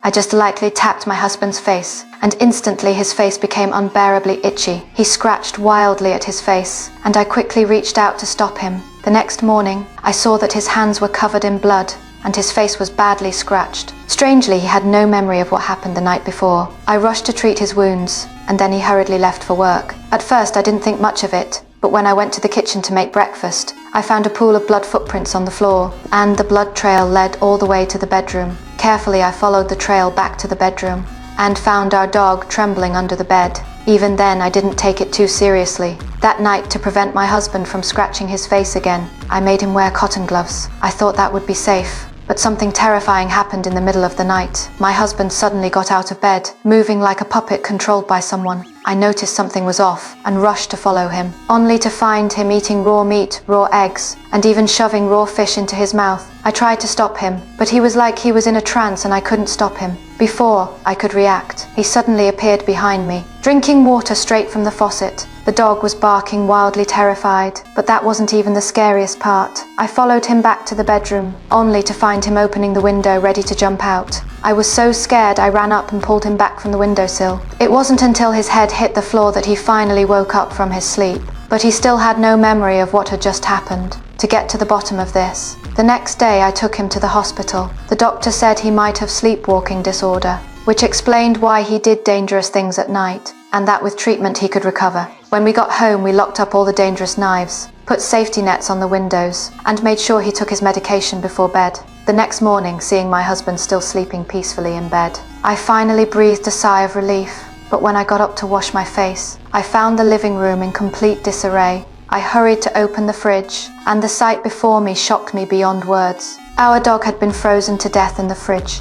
I just lightly tapped my husband's face, and instantly his face became unbearably itchy. He scratched wildly at his face, and I quickly reached out to stop him. The next morning, I saw that his hands were covered in blood, and his face was badly scratched. Strangely, he had no memory of what happened the night before. I rushed to treat his wounds, and then he hurriedly left for work. At first, I didn't think much of it, but when I went to the kitchen to make breakfast, I found a pool of blood footprints on the floor, and the blood trail led all the way to the bedroom. Carefully, I followed the trail back to the bedroom, and found our dog trembling under the bed. Even then, I didn't take it too seriously. That night, to prevent my husband from scratching his face again, I made him wear cotton gloves. I thought that would be safe. But something terrifying happened in the middle of the night. My husband suddenly got out of bed, moving like a puppet controlled by someone. I noticed something was off and rushed to follow him, only to find him eating raw meat, raw eggs, and even shoving raw fish into his mouth. I tried to stop him, but he was like he was in a trance and I couldn't stop him. Before I could react, he suddenly appeared behind me, drinking water straight from the faucet. The dog was barking wildly terrified, but that wasn't even the scariest part. I followed him back to the bedroom, only to find him opening the window ready to jump out. I was so scared I ran up and pulled him back from the windowsill. It wasn't until his head hit the floor that he finally woke up from his sleep, but he still had no memory of what had just happened. To get to the bottom of this, the next day I took him to the hospital. The doctor said he might have sleepwalking disorder, which explained why he did dangerous things at night, and that with treatment he could recover. When we got home, we locked up all the dangerous knives, put safety nets on the windows, and made sure he took his medication before bed. The next morning, seeing my husband still sleeping peacefully in bed, I finally breathed a sigh of relief. But when I got up to wash my face, I found the living room in complete disarray. I hurried to open the fridge, and the sight before me shocked me beyond words. Our dog had been frozen to death in the fridge,